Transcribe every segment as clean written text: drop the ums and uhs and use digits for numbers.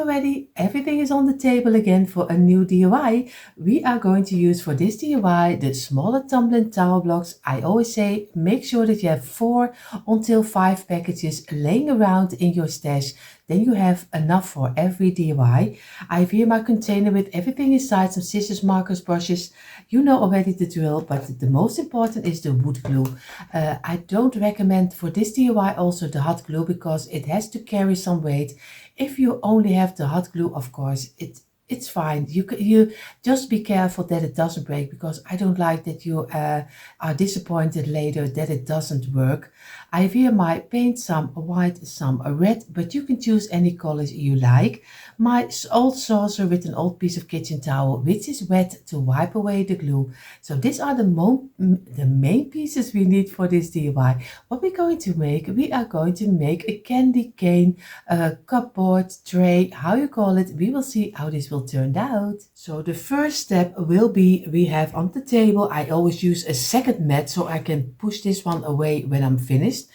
already? Everything is on the table again for a new DIY. We are going to use for this DIY the smaller tumbling tower blocks. I always say make sure that you have 4 until 5 packages laying around in your stash. Then you have enough for every DIY. I have here my container with everything inside, some scissors, markers, brushes. You know already the drill, but the most important is the wood glue. I don't recommend for this DIY also the hot glue because it has to carry some weight. If you only have the hot glue, of course, it's fine. You just be careful that it doesn't break, because I don't like that you are disappointed later that it doesn't work. I have here my paint, some white, some red, but you can choose any colors you like. My old saucer with an old piece of kitchen towel, which is wet to wipe away the glue. So these are the main pieces we need for this DIY. What we're going to make, we are going to make a candy cane, a cupboard, tray, how you call it. We will see how this will turn out. So the first step will be, we have on the table, I always use a second mat so I can push this one away when I'm finished.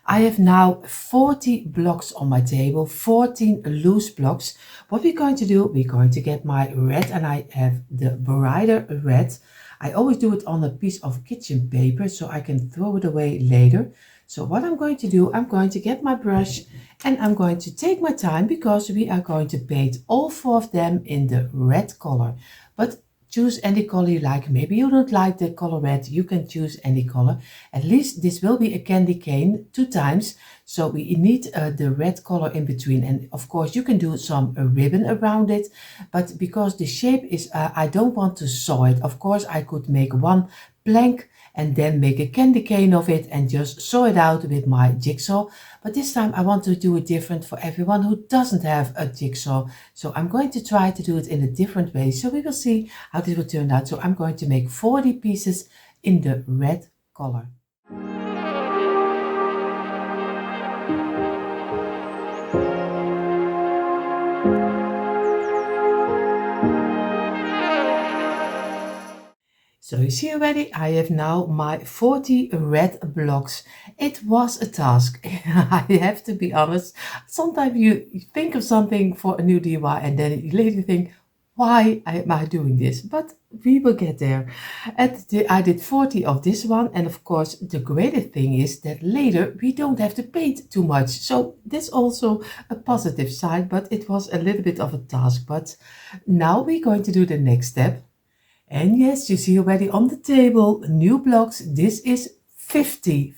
I have now 40 blocks on my table, 14 loose blocks. What we're going to do, we're going to get my red, and I have the brighter red. I always do it on a piece of kitchen paper so I can throw it away later. So what I'm going to do, I'm going to get my brush and I'm going to take my time, because we are going to paint all 4 of them in the red color. But choose any color you like. Maybe you don't like the color red, you can choose any color. At least this will be a candy cane 2 times, so we need the red color in between. And of course you can do some ribbon around it, but because the shape is, I don't want to sew it. Of course I could make one plank and then make a candy cane of it and just sew it out with my jigsaw. But this time I want to do it different for everyone who doesn't have a jigsaw. So I'm going to try to do it in a different way. So we will see how this will turn out. So I'm going to make 40 pieces in the red color. So you see already, I have now my 40 red blocks. It was a task. I have to be honest. Sometimes you think of something for a new DIY and then you later think, why am I doing this? But we will get there. I did 40 of this one. And of course, the greater thing is that later we don't have to paint too much. So that's also a positive side, but it was a little bit of a task. But now we're going to do the next step. And yes, you see already on the table, new blocks. This is 50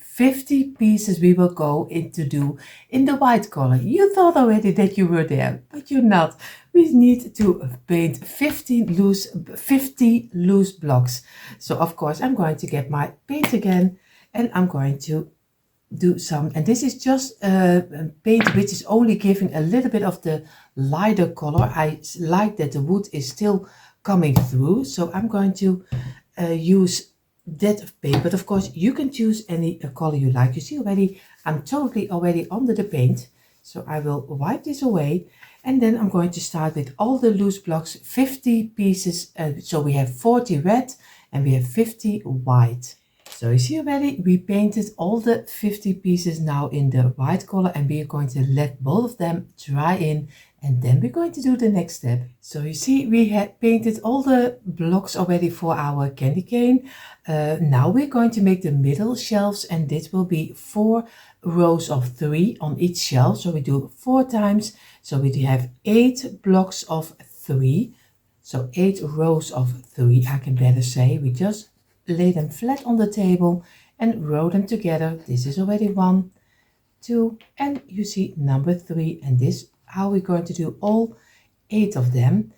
pieces we will go into do in the white color. You thought already that you were there, but you're not. We need to paint 50 loose blocks. So of course, I'm going to get my paint again and I'm going to do some, and this is just paint which is only giving a little bit of the lighter color. I like that the wood is still coming through, so I'm going to use that paint, but of course you can choose any color you like. You see already I'm totally already under the paint, so I will wipe this away and then I'm going to start with all the loose blocks, 50 pieces. So we have 40 red and we have 50 white. So you see already we painted all the 50 pieces now in the white color, and we are going to let both of them dry in, and then we're going to do the next step. So you see we had painted all the blocks already for our candy cane. Now we're going to make the middle shelves, and this will be 4 rows of 3 on each shelf. So we do 4 times, so we have 8 blocks of 3, so 8 rows of 3, I can better say. We just lay them flat on the table and row them together. This is already 1, 2, and you see number 3, and this how we're going to do all 8 of them.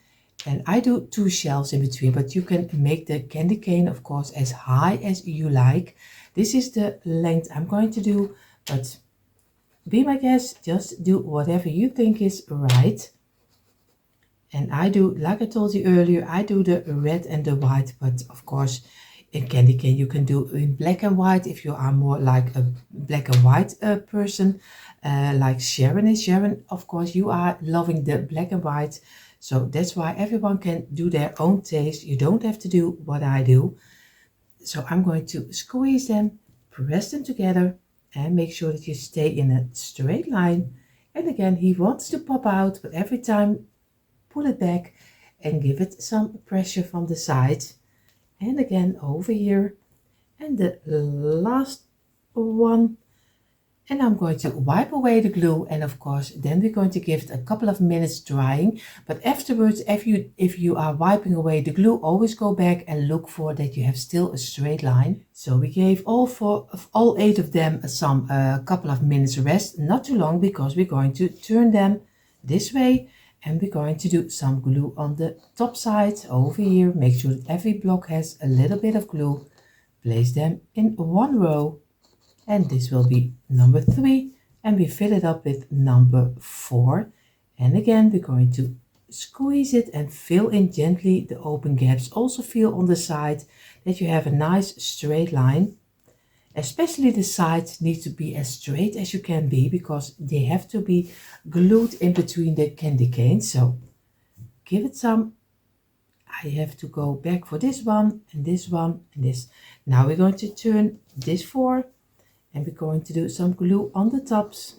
And I do 2 shelves in between, but you can make the candy cane of course as high as you like. This is the length I'm going to do, but be my guest, just do whatever you think is right. And I do, like I told you earlier, I do the red and the white, but of course in candy cane you can do in black and white if you are more like a black and white person, like Sharon is. Sharon, of course, you are loving the black and white, so that's why everyone can do their own taste. You don't have to do what I do. So I'm going to squeeze them, press them together, and make sure that you stay in a straight line. And again, he wants to pop out, but every time pull it back and give it some pressure from the side. And again over here. And the last one. And I'm going to wipe away the glue, and of course then we're going to give it a couple of minutes drying. But afterwards, if you are wiping away the glue, always go back and look for that you have still a straight line. So we gave all 8 of them some couple of minutes rest, not too long, because we're going to turn them this way, and we're going to do some glue on the top side over here. Make sure that every block has a little bit of glue. Place them in one row. And this will be number 3, and we fill it up with number 4. And again, we're going to squeeze it and fill in gently the open gaps. Also feel on the side that you have a nice straight line. Especially the sides need to be as straight as you can be, because they have to be glued in between the candy canes. So give it some. I have to go back for this one and this one and this. Now we're going to turn this 4. And we're going to do some glue on the tops.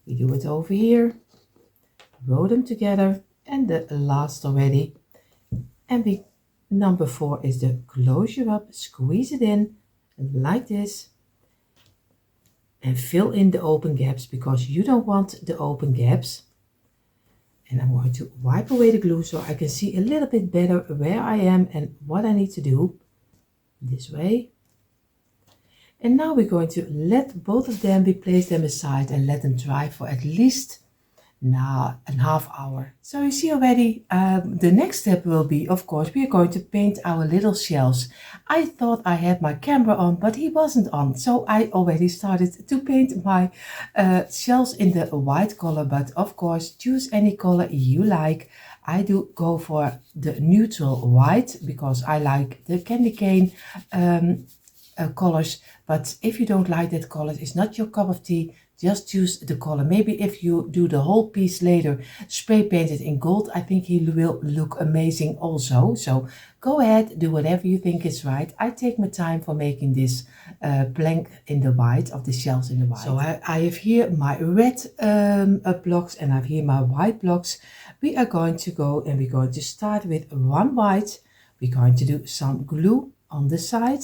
We do it over here. Roll them together. And the last already. And number 4 is the closure up. Squeeze it in like this. And fill in the open gaps, because you don't want the open gaps. And I'm going to wipe away the glue so I can see a little bit better where I am and what I need to do. This way. And now we're going to let both of them, we place them aside and let them dry for at least now a half hour. So you see already, the next step will be, of course, we are going to paint our little shells. I thought I had my camera on, but he wasn't on. So I already started to paint my shells in the white color, but of course, choose any color you like. I do go for the neutral white because I like the candy cane colors. But if you don't like that color, it's not your cup of tea, just choose the color. Maybe if you do the whole piece later, spray paint it in gold, I think he will look amazing also. So go ahead, do whatever you think is right. I take my time for making this plank in the white, of the shells in the white. So I have here my red blocks, and I have here my white blocks. We are going to go and we're going to start with one white. We're going to do some glue on the side.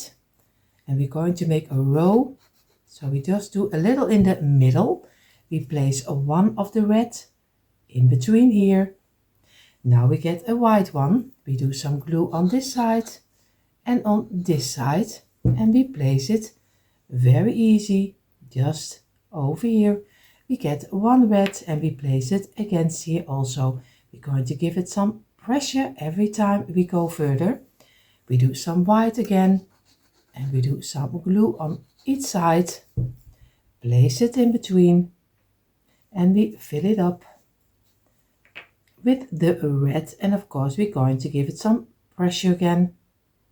And we're going to make a row. So we just do a little in the middle. We place one of the red in between here. Now we get a white one. We do some glue on this side and on this side. And we place it very easy, just over here. We get one red and we place it against here also. We're going to give it some pressure every time we go further. We do some white again. And we do some glue on each side, place it in between, and we fill it up with the red. And of course, we're going to give it some pressure again.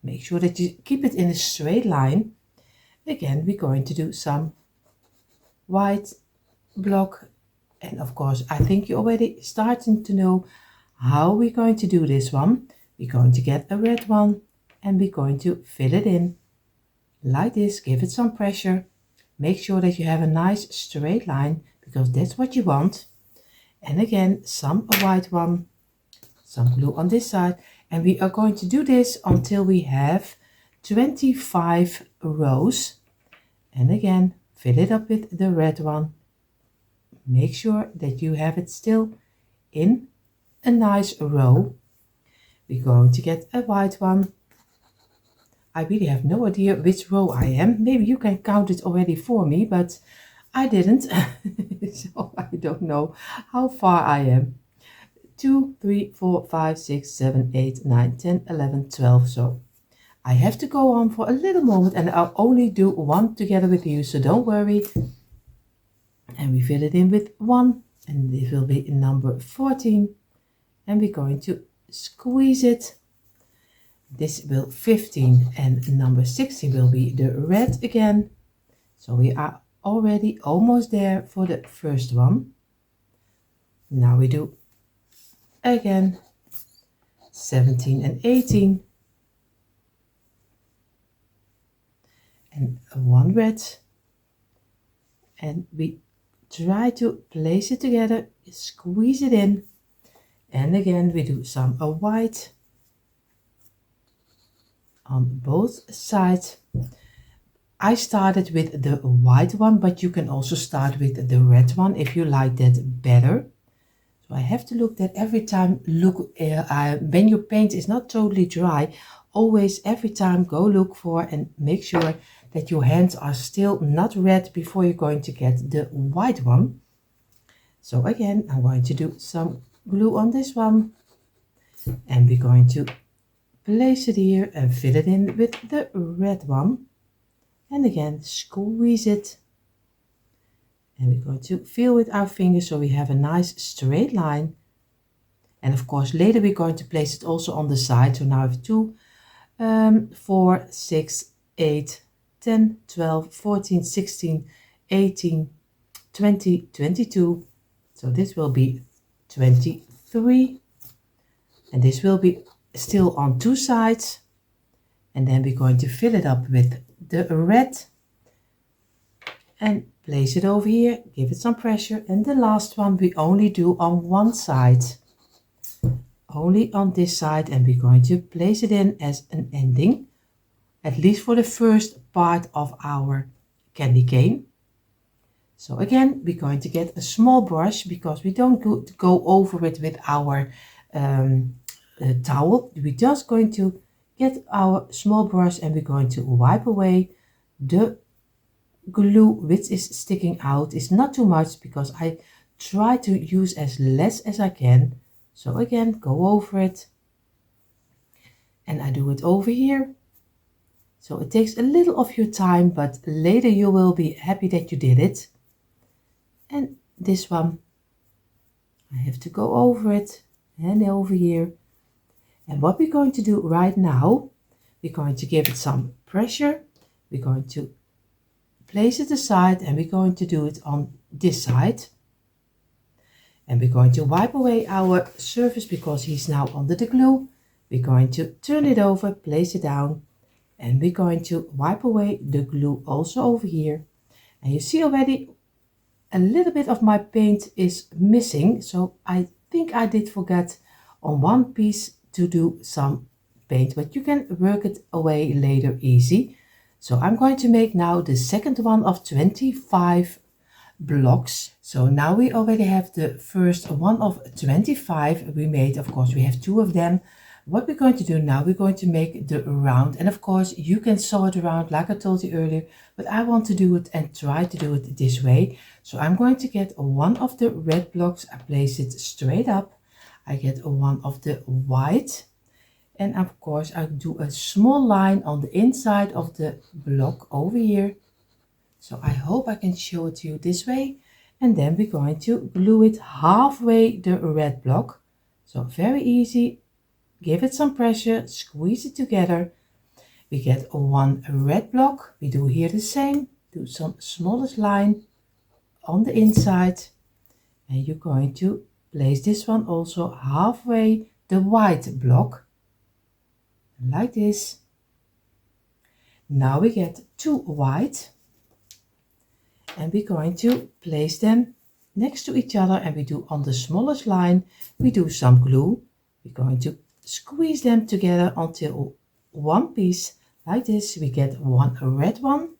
Make sure that you keep it in a straight line. Again, we're going to do some white block. And of course, I think you're already starting to know how we're going to do this one. We're going to get a red one and we're going to fill it in. Like this, give it some pressure. Make sure that you have a nice straight line, because that's what you want. And again, some white one, some glue on this side. And we are going to do this until we have 25 rows. And again, fill it up with the red one. Make sure that you have it still in a nice row. We're going to get a white one. I really have no idea which row I am. Maybe you can count it already for me, but I didn't. So I don't know how far I am. 2, 3, 4, 5, 6, 7, 8, 9, 10, 11, 12. So I have to go on for a little moment, and I'll only do one together with you, so don't worry. And we fill it in with 1, and this will be number 14. And we're going to squeeze it. This will 15, and number 16 will be the red again. So we are already almost there for the first one. Now we do again 17 and 18. And one red. And we try to place it together, squeeze it in, and again we do some white on both sides. I started with the white one, but you can also start with the red one if you like that better. So I have to look that every time, when your paint is not totally dry, always every time go look for and make sure that your hands are still not red before you're going to get the white one. So again, I'm going to do some glue on this one, and we're going to place it here and fill it in with the red one. And again, squeeze it. And we're going to feel with our fingers so we have a nice straight line. And of course, later we're going to place it also on the side. So now I have 2, 4, 6, 8, 10, 12, 14, 16, 18, 20, 22. So this will be 23. And this will be still on 2 sides. And then we're going to fill it up with the red. And place it over here, give it some pressure, and the last one we only do on one side, only on this side, and we're going to place it in as an ending, at least for the first part of our candy cane. So again, we're going to get a small brush because we don't go over it with our towel. We're just going to get our small brush and we're going to wipe away the glue which is sticking out. Is not too much because I try to use as less as I can. So again, go over it, and I do it over here. So it takes a little of your time, but later you will be happy that you did it. And this one, I have to go over it and over here. And what we're going to do right now, we're going to give it some pressure. We're going to place it aside and we're going to do it on this side. And we're going to wipe away our surface because he's now under the glue. We're going to turn it over, place it down, and we're going to wipe away the glue also over here. And you see already a little bit of my paint is missing. So I think I did forget on one piece to do some paint, but you can work it away later easy. So I'm going to make now the second one of 25 blocks. So now we already have the first one of 25 we made. Of course, we have 2 of them. What we're going to do now, we're going to make the round. And of course, you can sew it around like I told you earlier, but I want to do it and try to do it this way. So I'm going to get one of the red blocks. I place it straight up. I get one of the white. And of course, I do a small line on the inside of the block over here. So I hope I can show it to you this way. And then we're going to glue it halfway the red block. So very easy. Give it some pressure, squeeze it together. We get one red block. We do here the same. Do some smallest line on the inside. And you're going to place this one also halfway the white block. Like this. Now we get 2 white. And we're going to place them next to each other, and we do on the smallest line, we do some glue. We're going to squeeze them together until one piece like this. We get one red one.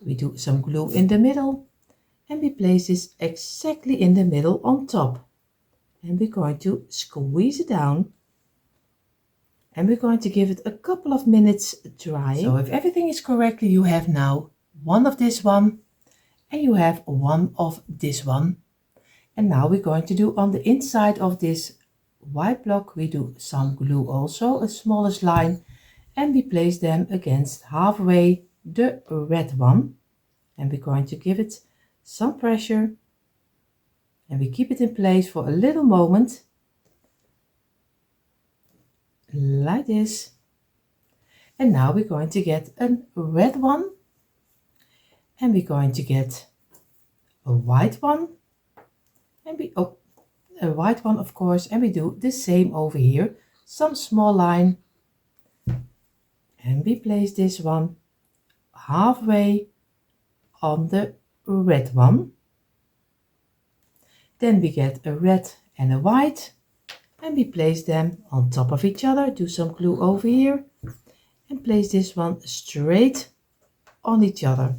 We do some glue in the middle, and we place this exactly in the middle on top. And we're going to squeeze it down. And we're going to give it a couple of minutes drying. So if everything is correctly, you have now one of this one. And you have one of this one. And now we're going to do on the inside of this white block, we do some glue also, a smallest line, and we place them against halfway the red one. And we're going to give it some pressure. And we keep it in place for a little moment. Like this. And now we're going to get a red one. And we're going to get a white one, and a white one of course, and we do the same over here, some small line, and we place this one halfway on the red one. Then we get a red and a white, and we place them on top of each other. Do some glue over here and place this one straight on each other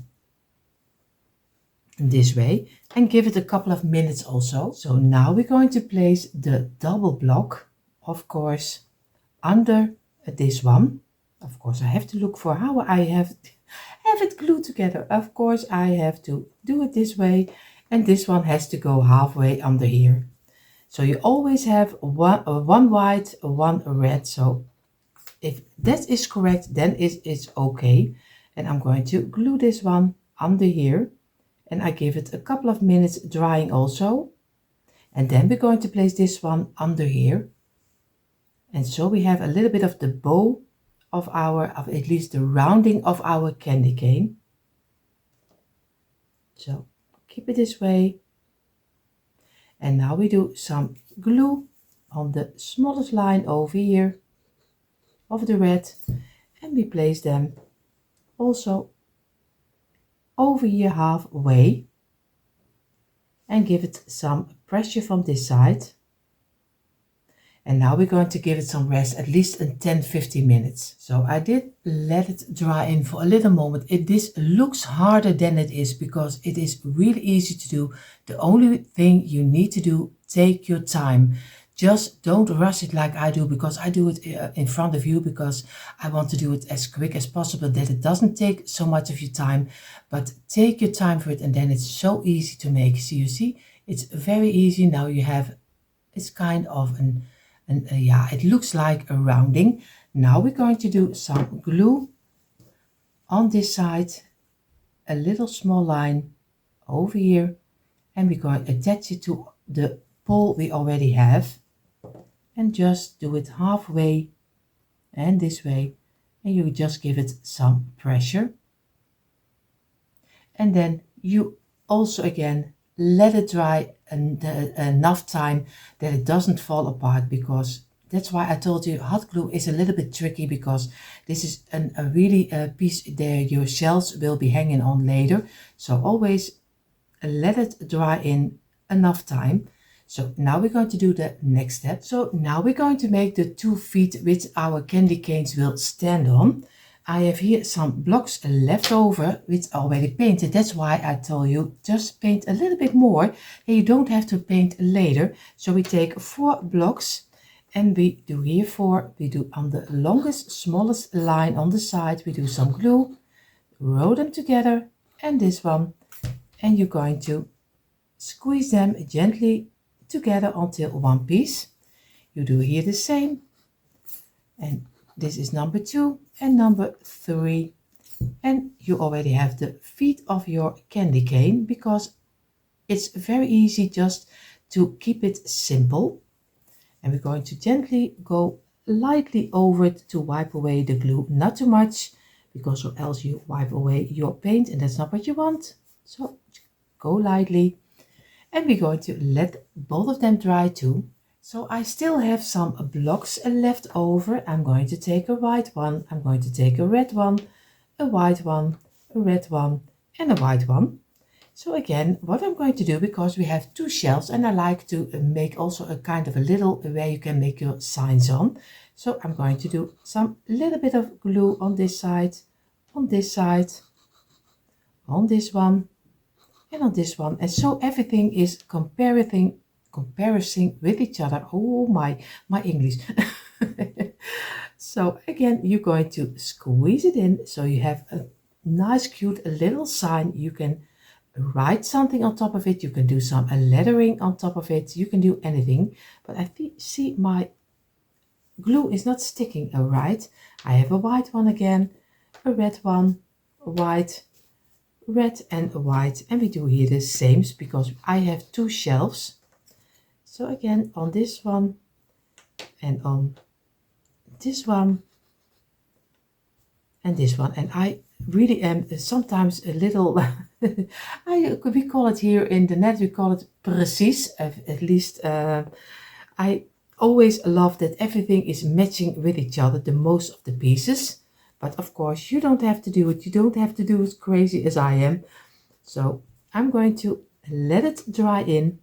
this way, and give it a couple of minutes also. So now we're going to place the double block, of course, under this one. Of course, I have to look for how I have it glued together. Of course, I have to do it this way, and this one has to go halfway under here. So you always have one white, one red. So if that is correct, then it's okay. And I'm going to glue this one under here, and I give it a couple of minutes drying also. And then we're going to place this one under here. And so we have a little bit of the bow of at least the rounding of our candy cane. So keep it this way. And now we do some glue on the smallest line over here of the red, and we place them also over here halfway, and give it some pressure from this side. And now we're going to give it some rest, at least in 10-15 minutes. So I did let it dry in for a little moment. This looks harder than it is, because it is really easy to do. The only thing you need to do, take your time. Just don't rush it like I do, because I do it in front of you, because I want to do it as quick as possible, that it doesn't take so much of your time. But take your time for it, and then it's so easy to make. So you see, it's very easy. Now you have, it's kind of yeah, it looks like a rounding. Now we're going to do some glue on this side, a little small line over here, and we're going to attach it to the pole we already have, and just do it halfway and this way, and you just give it some pressure. And then you also again let it dry enough time that it doesn't fall apart, because that's why I told you hot glue is a little bit tricky, because this is a really piece there your shells will be hanging on later. So always let it dry in enough time. So now we're going to do the next step. So now we're going to make the 2 feet which our candy canes will stand on. I have here some blocks left over which are already painted. That's why I told you just paint a little bit more, and you don't have to paint later. So we take 4 blocks, and we do here 4. We do on the longest, smallest line on the side, we do some glue, roll them together, and this one, and you're going to squeeze them gently together until one piece. You do here the same, and this is number 2 and number 3, and you already have the feet of your candy cane, because it's very easy just to keep it simple. And we're going to gently go lightly over it to wipe away the glue, not too much, because or else you wipe away your paint, and that's not what you want. So go lightly, and we're going to let both of them dry too. So I still have some blocks left over. I'm going to take a white one, I'm going to take a red one, a white one, a red one, and a white one. So again, what I'm going to do, because we have 2 shelves, and I like to make also a kind of a little where you can make your signs on. So I'm going to do some little bit of glue on this side, on this side, on this one, and on this one. And so everything is comparing with each other. Oh my English. So again, you're going to squeeze it in, so you have a nice cute little sign. You can write something on top of it, you can do some lettering on top of it, you can do anything. But I see my glue is not sticking right. I have a white one again, a red one, a white, red and a white, and we do here the same, because I have 2 shelves. So again, on this one and on this one and this one. And I really am sometimes a little we call it here in the net, we call it precies, at least I always love that everything is matching with each other, the most of the pieces. But of course you don't have to do it, you don't have to do as crazy as I am. So I'm going to let it dry in,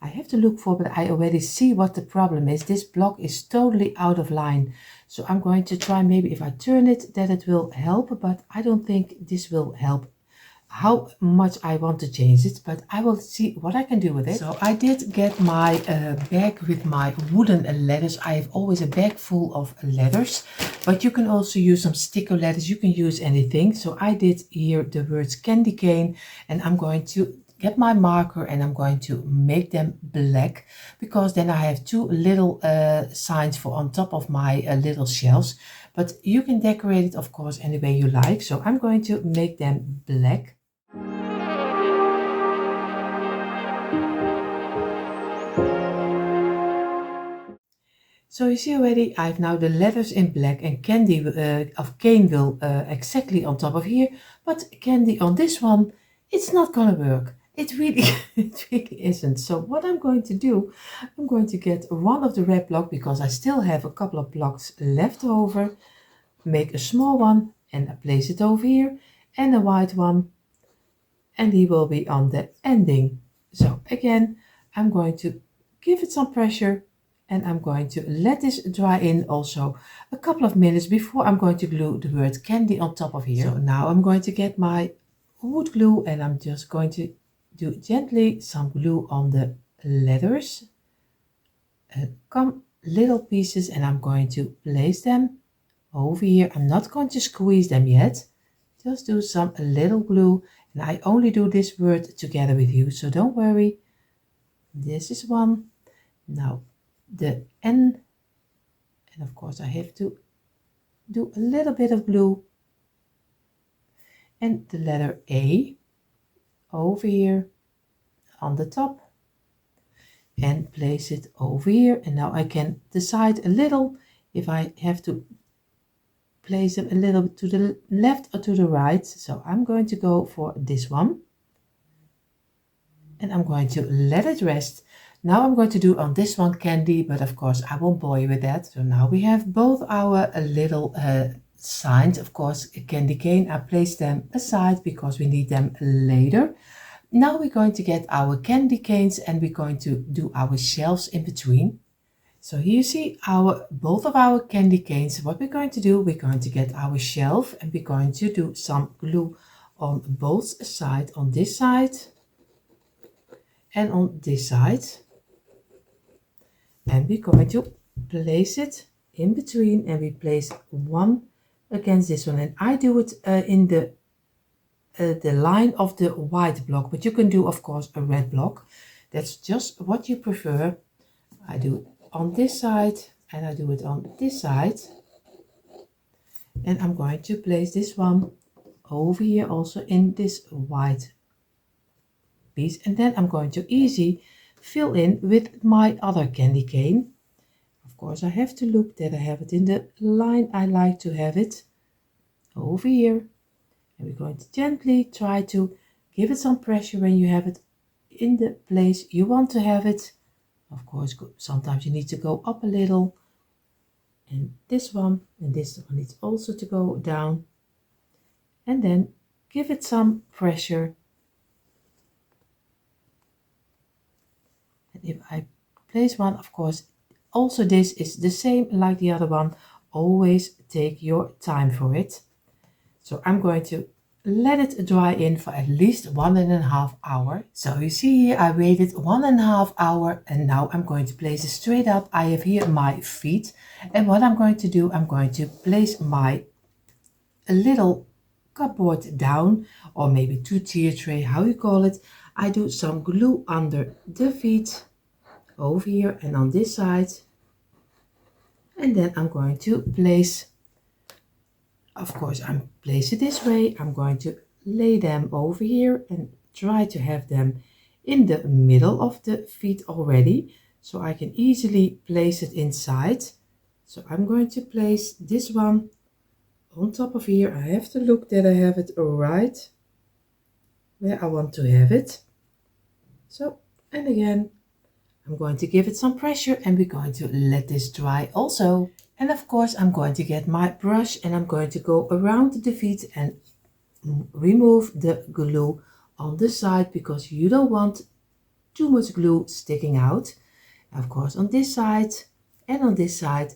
I have to look for, but I already see what the problem is. This block is totally out of line. So I'm going to try, maybe if I turn it, that it will help, but I don't think this will help how much I want to change it, but I will see what I can do with it. So I did get my bag with my wooden letters. I have always a bag full of letters, but you can also use some sticker letters. You can use anything. So I did here the words candy cane, and I'm going to get my marker and I'm going to make them black, because then I have two little signs for on top of my little shells. But you can decorate it, of course, any way you like. So I'm going to make them black. So you see already, I have now the letters in black, and candy of cane will exactly on top of here, but candy on this one, it's not gonna work. It really, it really isn't. So what I'm going to do, I'm going to get one of the red block, because I still have a couple of blocks left over, make a small one and I place it over here, and a white one, and he will be on the ending. So again, I'm going to give it some pressure, and I'm going to let this dry in also a couple of minutes before I'm going to glue the word candy on top of here. So now I'm going to get my wood glue, and I'm just going to do gently some glue on the letters. Come little pieces, and I'm going to place them over here. I'm not going to squeeze them yet. Just do some little glue, and I only do this word together with you, so don't worry. This is one. Now the N, and of course I have to do a little bit of glue, and the letter A over here on the top, and place it over here. And now I can decide a little if I have to place them a little to the left or to the right. So I'm going to go for this one, and I'm going to let it rest. Now I'm going to do on this one candy, but of course I won't bore you with that. So now we have both our little signs. Of course, candy cane, I place them aside because we need them later. Now we're going to get our candy canes, and we're going to do our shelves in between. So here you see both of our candy canes. What we're going to do, we're going to get our shelf, and we're going to do some glue on both sides, on this side and on this side. And we're going to place it in between, and we place one against this one. And I do it in the line of the white block, but you can do, of course, a red block. That's just what you prefer. I do it on this side, and I do it on this side. And I'm going to place this one over here also in this white piece. And then I'm going to easy fill in with my other candy cane. Of course, I have to look that I have it in the line I like to have it over here. And we're going to gently try to give it some pressure when you have it in the place you want to have it. Of course, sometimes you need to go up a little. And this one needs also to go down. And then give it some pressure. And if I place one, of course, also this is the same like the other one. Always take your time for it. So I'm going to let it dry in for at least 1.5 hours. So you see here, I waited 1.5 hours, and now I'm going to place it straight up. I have here my feet, and what I'm going to do, I'm going to place my little cupboard down, or maybe 2-tier tray, how you call it. I do some glue under the feet over here and on this side, and then I'm going to place, of course, I'm place it this way. I'm going to lay them over here and try to have them in the middle of the feet already, so I can easily place it inside. So I'm going to place this one on top of here. I have to look that I have it right where I want to have it. So, and again, I'm going to give it some pressure, and we're going to let this dry also. And of course, I'm going to get my brush, and I'm going to go around the feet and remove the glue on the side, because you don't want too much glue sticking out. Of course, on this side and on this side.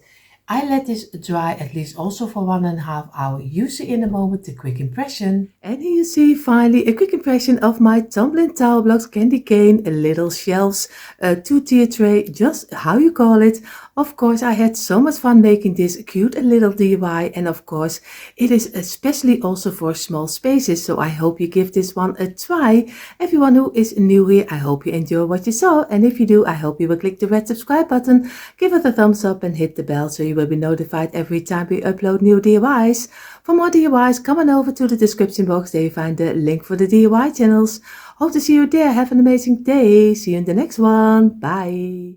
I let this dry at least also for 1.5 hours. You see in a moment the quick impression. And here you see finally a quick impression of my tumbling tile blocks candy cane, little shelves, a 2-tier tray, just how you call it. Of course, I had so much fun making this cute little DIY, and of course, it is especially also for small spaces, so I hope you give this one a try. Everyone who is new here, I hope you enjoy what you saw, and if you do, I hope you will click the red subscribe button, give it a thumbs up and hit the bell so you will be notified every time we upload new DIYs. For more DIYs, come on over to the description box, there you find the link for the DIY channels. Hope to see you there. Have an amazing day. See you in the next one. Bye.